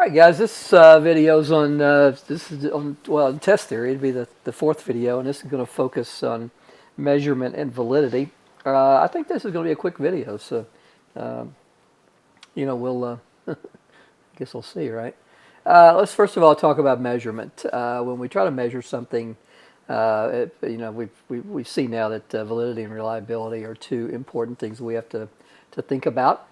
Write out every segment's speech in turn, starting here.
right, guys. This video's on this is on well test theory. It'd be the fourth video, and this is going to focus on measurement and validity. I think this is going to be a quick video, so um, we'll I guess we'll see, right? Let's first of all talk about measurement. When we try to measure something, we see now that validity and reliability are two important things we have to think about.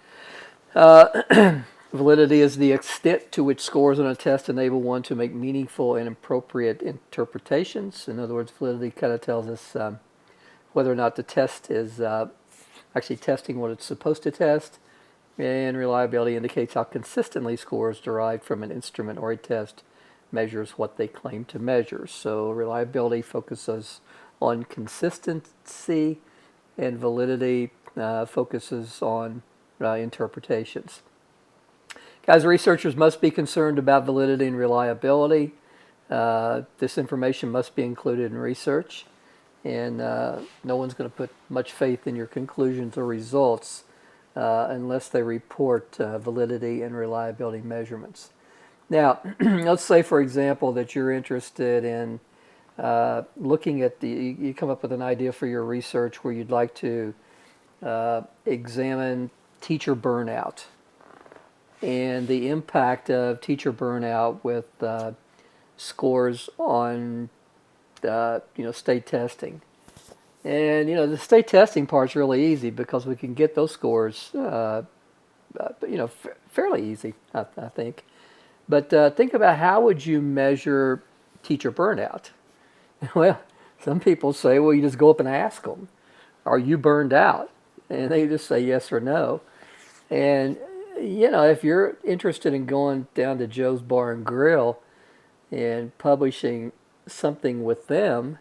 Validity is the extent to which scores on a test enable one to make meaningful and appropriate interpretations. In other words, validity kind of tells us whether or not the test is actually testing what it's supposed to test, and reliability indicates how consistently scores derived from an instrument or a test measures what they claim to measure. So reliability focuses on consistency, and validity focuses on interpretations. Guys, researchers must be concerned about validity and reliability. This information must be included in research, and no one's going to put much faith in your conclusions or results unless they report validity and reliability measurements. Now, let's say, for example, that you're interested in looking at you come up with an idea for your research where you'd like to examine teacher burnout and the impact of teacher burnout with scores on state testing. And the state testing part's really easy because we can get those scores fairly easy, I think. But think about, how would you measure teacher burnout? Well, some people say, well, you just go up and ask them, are you burned out? And they just say yes or no. And if you're interested in going down to Joe's Bar and Grill and publishing something with them,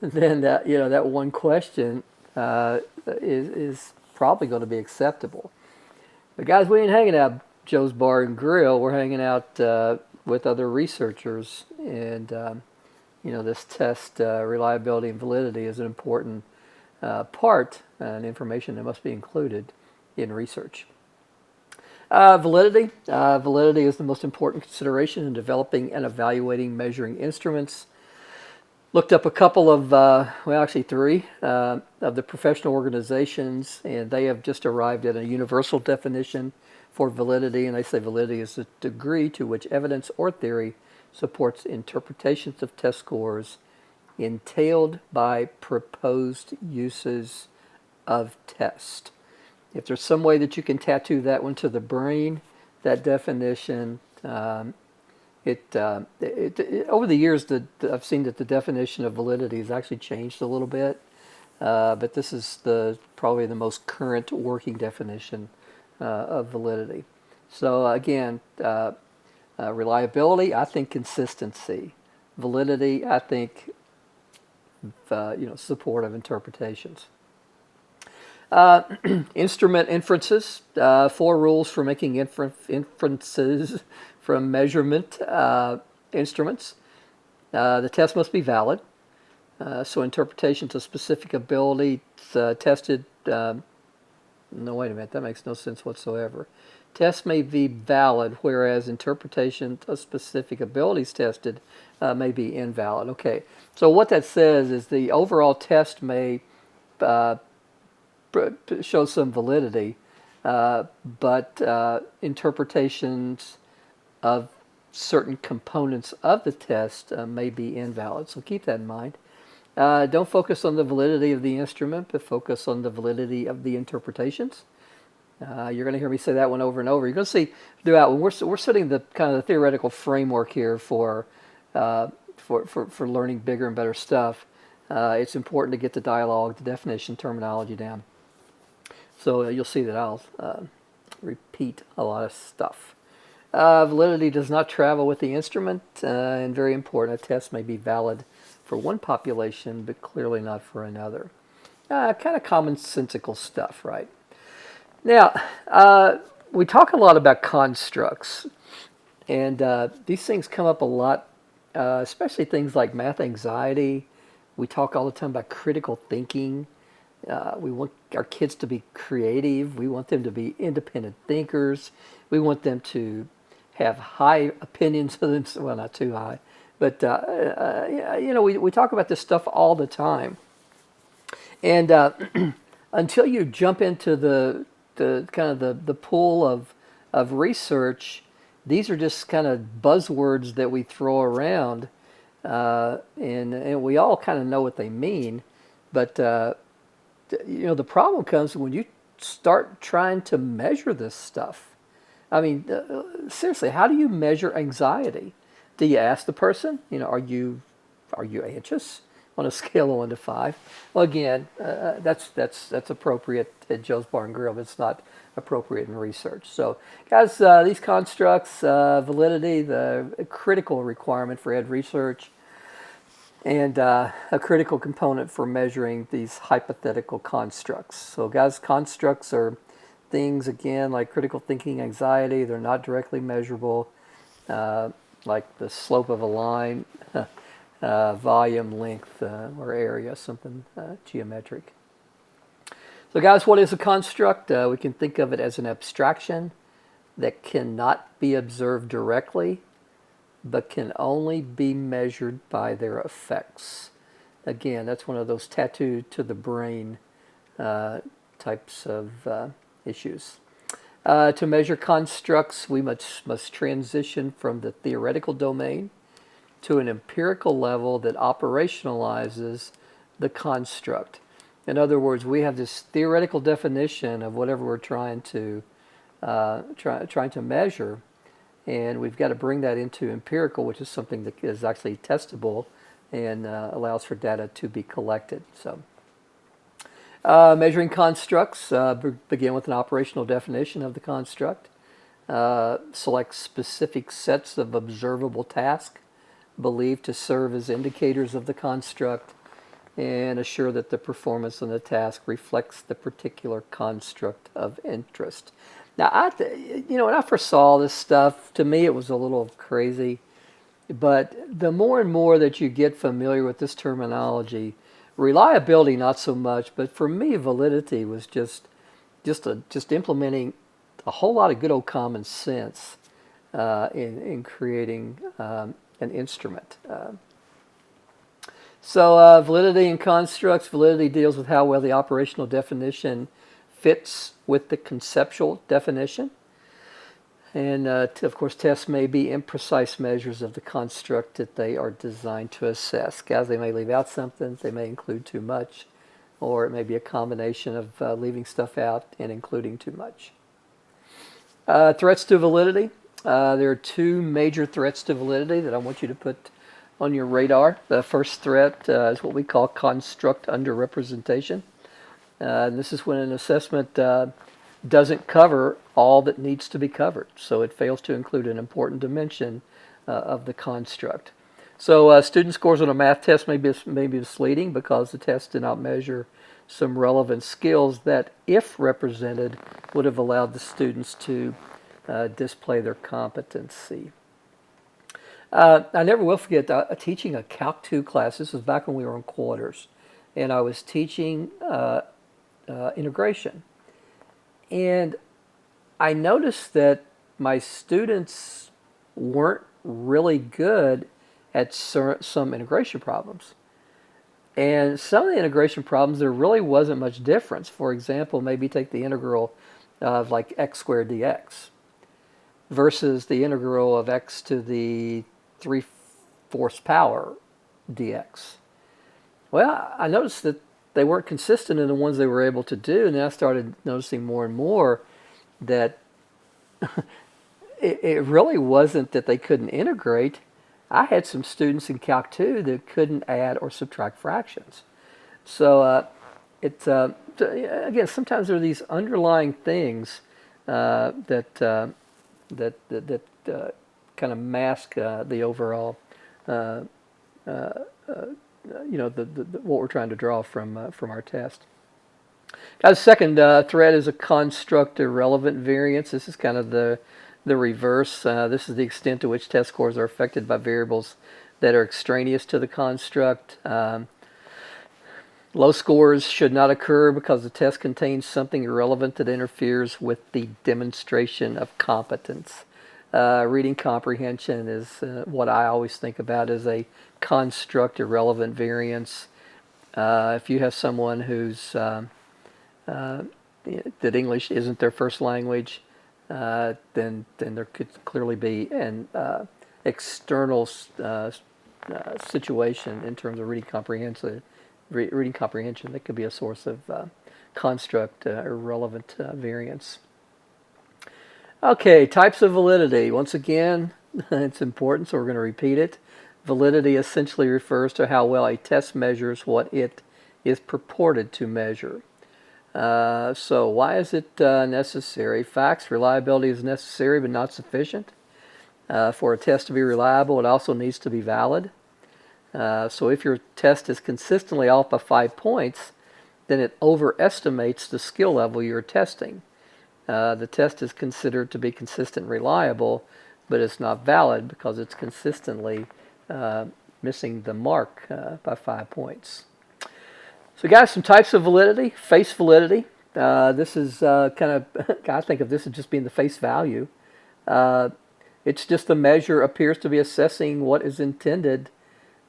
then that one question is probably going to be acceptable. But guys, we ain't hanging out at Joe's Bar and Grill. We're hanging out with other researchers, and this test reliability and validity is an important part and information that must be included in research. Validity. Validity is the most important consideration in developing and evaluating measuring instruments. Looked up a couple of, actually three, of the professional organizations, and they have just arrived at a universal definition for validity. And they say validity is the degree to which evidence or theory supports interpretations of test scores entailed by proposed uses of test. If there's some way that you can tattoo that one to the brain, that definition, over the years, I've seen that the definition of validity has actually changed a little bit, but this is probably the most current working definition of validity. So again, reliability, I think consistency. Validity, I think support of interpretations. Instrument inferences, 4 rules for making inferences from measurement instruments. The test must be valid. So interpretations of specific ability tested. No, wait a minute. That makes no sense whatsoever. Tests may be valid, whereas interpretation of specific abilities tested may be invalid. Okay. So what that says is the overall test may show some validity, but interpretations of certain components of the test may be invalid. So keep that in mind. Don't focus on the validity of the instrument, but focus on the validity of the interpretations. You're going to hear me say that one over and over. You're going to see throughout when we're setting the kind of the theoretical framework here for learning bigger and better stuff. It's important to get the dialogue, the definition, terminology down. So you'll see that I'll repeat a lot of stuff. Validity does not travel with the instrument, and very important, a test may be valid for one population, but clearly not for another. Kind of commonsensical stuff, right? Now, we talk a lot about constructs, and these things come up a lot, especially things like math anxiety. We talk all the time about critical thinking. We want our kids to be creative. We want them to be independent thinkers. We want them to have high opinions of them. Well, not too high, but we talk about this stuff all the time, and until you jump into the kind of the pool of research, these are just kind of buzzwords that we throw around, and we all kind of know what they mean, but the problem comes when you start trying to measure this stuff. I mean, seriously, how do you measure anxiety? Do you ask the person, are you anxious on a scale of 1 to 5? Well, again, that's appropriate at Joe's Bar and Grill, but it's not appropriate in research. So, guys, these constructs, validity, the critical requirement for ed research, and a critical component for measuring these hypothetical constructs. So, guys, constructs are things, again, like critical thinking, anxiety. They're not directly measurable, like the slope of a line, volume, length, or area, something geometric. So, guys, what is a construct? We can think of it as an abstraction that cannot be observed directly, but can only be measured by their effects. Again, that's one of those tattooed to the brain types of issues. To measure constructs, we must transition from the theoretical domain to an empirical level that operationalizes the construct. In other words, we have this theoretical definition of whatever we're trying to measure, and we've got to bring that into empirical, which is something that is actually testable and allows for data to be collected. So, measuring constructs begin with an operational definition of the construct. Select specific sets of observable tasks believed to serve as indicators of the construct, and assure that the performance of the task reflects the particular construct of interest. Now, when I first saw this stuff, to me it was a little crazy, but the more and more that you get familiar with this terminology, reliability not so much, but for me validity was just implementing a whole lot of good old common sense in creating an instrument. So validity and constructs. Validity deals with how well the operational definition fits with the conceptual definition. And of course, tests may be imprecise measures of the construct that they are designed to assess. Guys, they may leave out something, they may include too much, or it may be a combination of leaving stuff out and including too much. Threats to validity. There are two major threats to validity that I want you to put on your radar. The first threat is what we call construct underrepresentation. And this is when an assessment doesn't cover all that needs to be covered. So it fails to include an important dimension of the construct. So student scores on a math test may be misleading because the test did not measure some relevant skills that, if represented, would have allowed the students to display their competency. I never will forget teaching a Calc 2 class. This was back when we were in quarters, and I was teaching integration. And I noticed that my students weren't really good at some integration problems. And some of the integration problems, there really wasn't much difference. For example, maybe take the integral of like x squared dx versus the integral of x to the 3/4 power dx. Well, I noticed that they weren't consistent in the ones they were able to do, and then I started noticing more and more that it really wasn't that they couldn't integrate. I had some students in Calc 2 that couldn't add or subtract fractions. So again, sometimes there are these underlying things that kind of mask the overall, what we're trying to draw from our test. Guys, second threat is a construct irrelevant variance. This is kind of the reverse. This is the extent to which test scores are affected by variables that are extraneous to the construct. Low scores should not occur because the test contains something irrelevant that interferes with the demonstration of competence. Reading comprehension is what I always think about as a construct irrelevant variance. If you have someone who's that English isn't their first language, then there could clearly be an external situation in terms of reading comprehension that could be a source of construct irrelevant variance. Okay, types of validity. Once again, it's important, so we're going to repeat it. Validity essentially refers to how well a test measures what it is purported to measure. So why is it necessary? Facts, reliability is necessary but not sufficient. For a test to be reliable, it also needs to be valid. So if your test is consistently off by 5 points, then it overestimates the skill level you're testing. The test is considered to be consistent and reliable, but it's not valid because it's consistently missing the mark by 5 points. So guys, some types of validity. Face validity. This is kind of, I think of this as just being the face value. It's just the measure appears to be assessing what is intended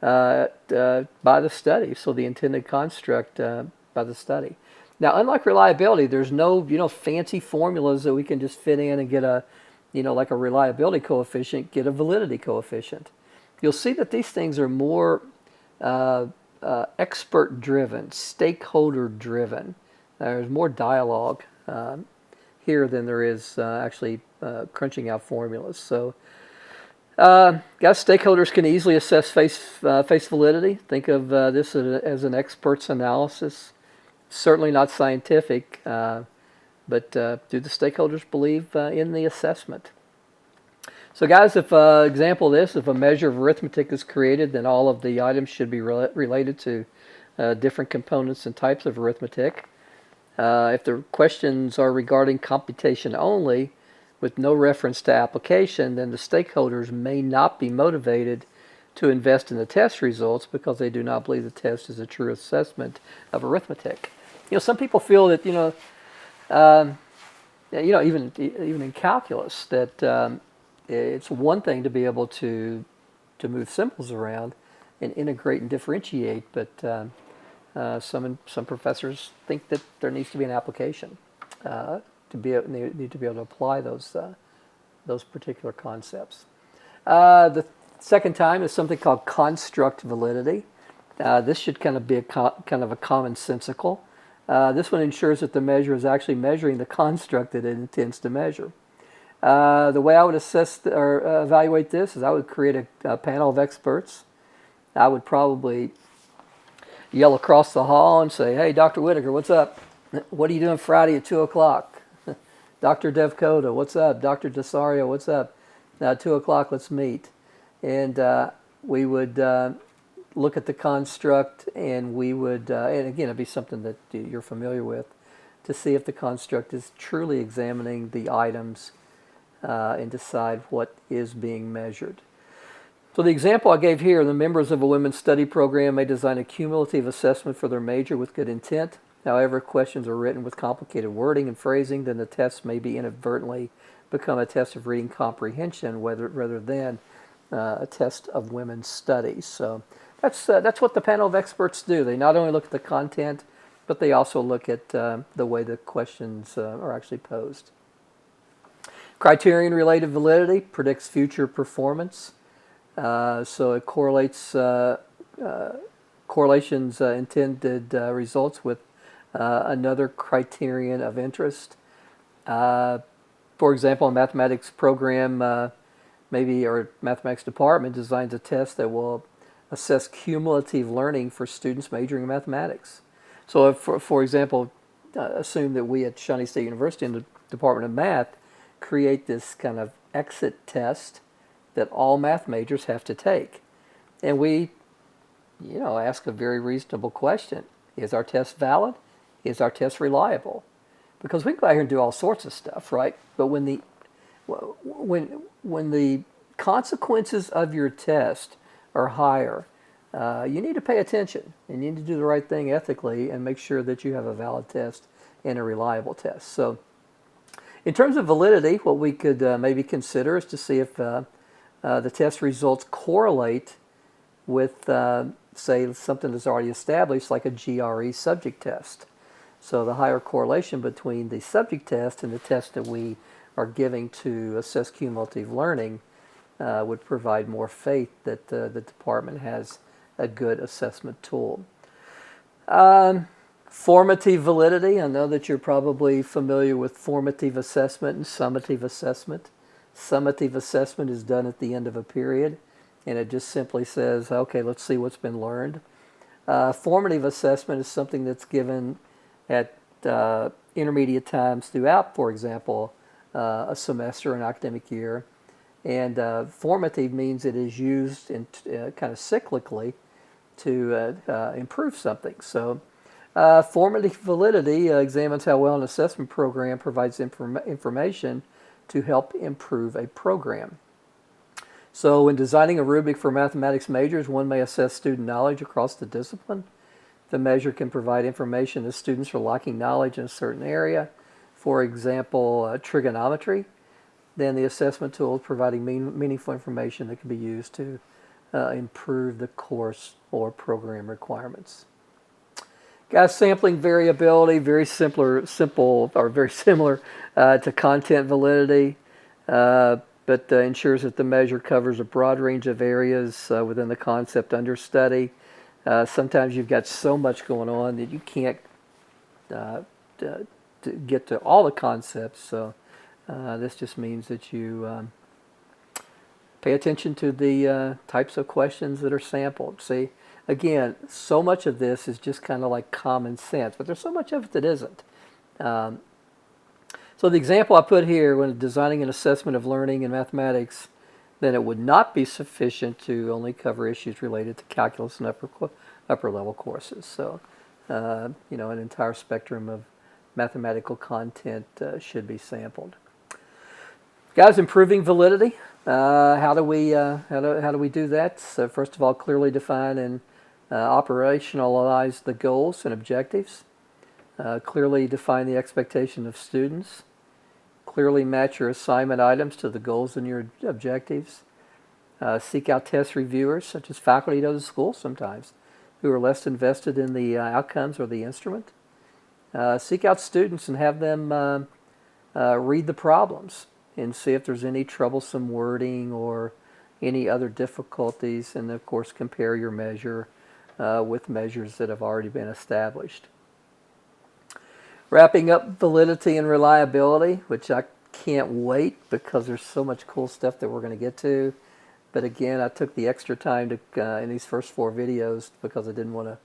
by the study, so the intended construct by the study. Now, unlike reliability, there's no fancy formulas that we can just fit in and get a like a reliability coefficient, get a validity coefficient. You'll see that these things are more expert driven, stakeholder driven. There's more dialogue here than there is actually crunching out formulas. So guys, stakeholders can easily assess face validity. Think of this as an expert's analysis. Certainly not scientific, but do the stakeholders believe in the assessment? So guys, if example of this, if a measure of arithmetic is created, then all of the items should be related to different components and types of arithmetic. If the questions are regarding computation only, with no reference to application, then the stakeholders may not be motivated to invest in the test results because they do not believe the test is a true assessment of arithmetic. Some people feel that even in calculus that it's one thing to be able to move symbols around and integrate and differentiate, but some professors think that there needs to be an application need to be able to apply those particular concepts. The second time is something called construct validity. This should kind of be kind of a commonsensical. This one ensures that the measure is actually measuring the construct that it intends to measure. The way I would assess or evaluate this is I would create a panel of experts. I would probably yell across the hall and say, "Hey, Dr. Whitaker, what's up? What are you doing Friday at 2 o'clock? Dr. Devkota, what's up? Dr. Desario, what's up? 2 o'clock, let's meet." And we would look at the construct, and we would, and again, it'd be something that you're familiar with, to see if the construct is truly examining the items and decide what is being measured. So the example I gave here, the members of a women's study program may design a cumulative assessment for their major with good intent. However, if questions are written with complicated wording and phrasing, then the test may be inadvertently become a test of reading comprehension rather than a test of women's studies. So that's what the panel of experts do. They not only look at the content, but they also look at the way the questions are actually posed. Criterion-related validity predicts future performance. So it correlates correlations intended results with another criterion of interest. For example, a mathematics program or mathematics department designs a test that will assess cumulative learning for students majoring in mathematics. So if, for example, assume that we at Shawnee State University in the Department of Math create this kind of exit test that all math majors have to take. And we, ask a very reasonable question. Is our test valid? Is our test reliable? Because we can go out here and do all sorts of stuff, right? But when the consequences of your test are higher, you need to pay attention and you need to do the right thing ethically and make sure that you have a valid test and a reliable test. So In terms of validity, what we could maybe consider is to see if the test results correlate with, say, something that's already established, like a GRE subject test. So the higher correlation between the subject test and the test that we are giving to assess cumulative learning would provide more faith that the department has a good assessment tool. Formative validity. I know that you're probably familiar with formative assessment and summative assessment. Summative assessment is done at the end of a period, and it just simply says, okay, let's see what's been learned. Formative assessment is something that's given at intermediate times throughout, for example, a semester, an academic year. And formative means it is used in, kind of cyclically to improve something. So formative validity examines how well an assessment program provides information to help improve a program. So when designing a rubric for mathematics majors, one may assess student knowledge across the discipline. The measure can provide information that students are lacking knowledge in a certain area, for example, trigonometry. Then the assessment tool is providing meaningful information that can be used to improve the course or program requirements. Guys, sampling variability, very similar to content validity, but ensures that the measure covers a broad range of areas within the concept under study. Sometimes you've got so much going on that you can't to get to all the concepts. So this just means that you pay attention to the types of questions that are sampled. See, again, so much of this is just kind of like common sense, but there's so much of it that isn't. So the example I put here, when designing an assessment of learning in mathematics, then it would not be sufficient to only cover issues related to calculus and upper level courses. So, an entire spectrum of mathematical content should be sampled. Guys, improving validity. How do we do that? So first of all, clearly define and operationalize the goals and objectives. Clearly define the expectation of students. Clearly match your assignment items to the goals and your objectives. Seek out test reviewers, such as faculty at other schools sometimes, who are less invested in the outcomes or the instrument. Seek out students and have them read the problems and see if there's any troublesome wording or any other difficulties, and of course compare your measure with measures that have already been established. Wrapping up validity and reliability, which I can't wait because there's so much cool stuff that we're going to get to. But again, I took the extra time to in these first 4 videos because I didn't want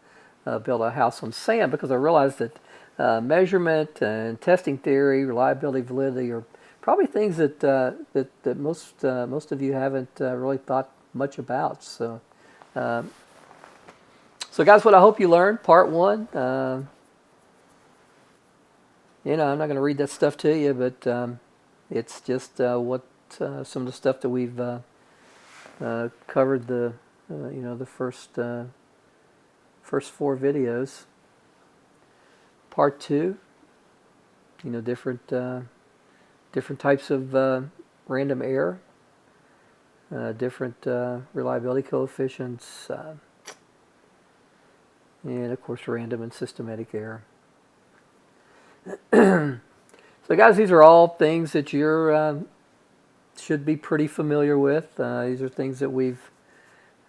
to build a house on sand, because I realized that measurement and testing theory, reliability, validity are probably things that that most of you haven't really thought much about. So, so guys, what I hope you learned, part 1. I'm not going to read that stuff to you, but it's just what some of the stuff that we've covered the first 4 videos. Part 2, different types of random error, different reliability coefficients, and of course random and systematic error. So guys, these are all things that you should be pretty familiar with. These are things that we've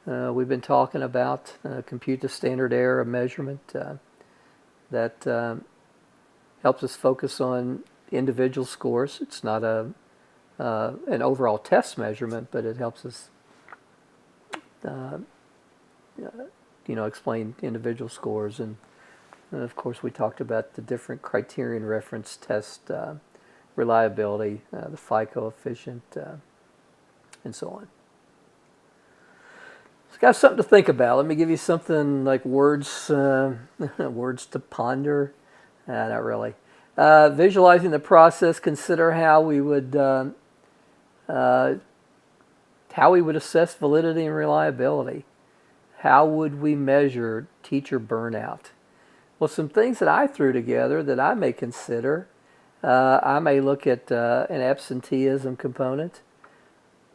been talking about. Compute the standard error of measurement that helps us focus on individual scores. It's not an overall test measurement, but it helps us explain individual scores. And of course, we talked about the different criterion reference test reliability, the phi coefficient, and so on. It's got something to think about. Let me give you something like words to ponder. Not really. Visualizing the process, consider how we would assess validity and reliability. How would we measure teacher burnout? Well, some things that I threw together that I may consider I may look at an absenteeism component.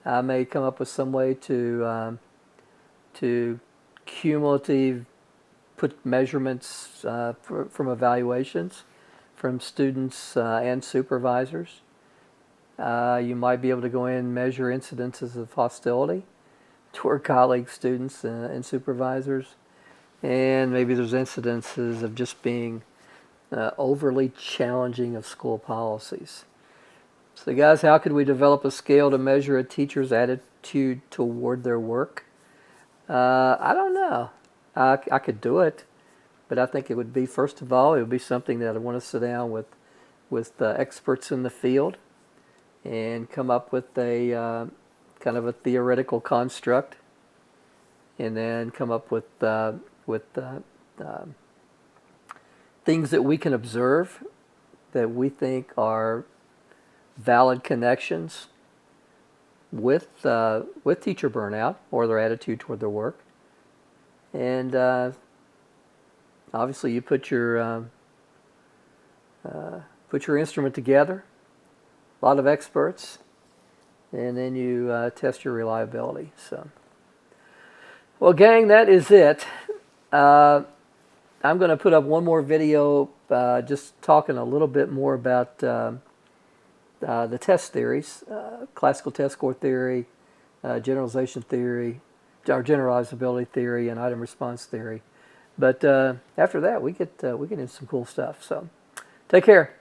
I may come up with some way to cumulative put measurements from evaluations from students and supervisors. You might be able to go in and measure incidences of hostility toward colleagues, students, and supervisors. And maybe there's incidences of just being overly challenging of school policies. So guys, how could we develop a scale to measure a teacher's attitude toward their work? I don't know. I could do it, but I think it would be, first of all, it would be something that I want to sit down with experts in the field and come up with a kind of a theoretical construct, and then come up with things that we can observe that we think are valid connections with teacher burnout or their attitude toward their work. And obviously, you put your instrument together, a lot of experts, and then you test your reliability. So, well, gang, that is it. I'm going to put up one more video just talking a little bit more about the test theories, classical test score theory, generalization theory, or generalizability theory, and item response theory. But after that, we get into some cool stuff. So take care.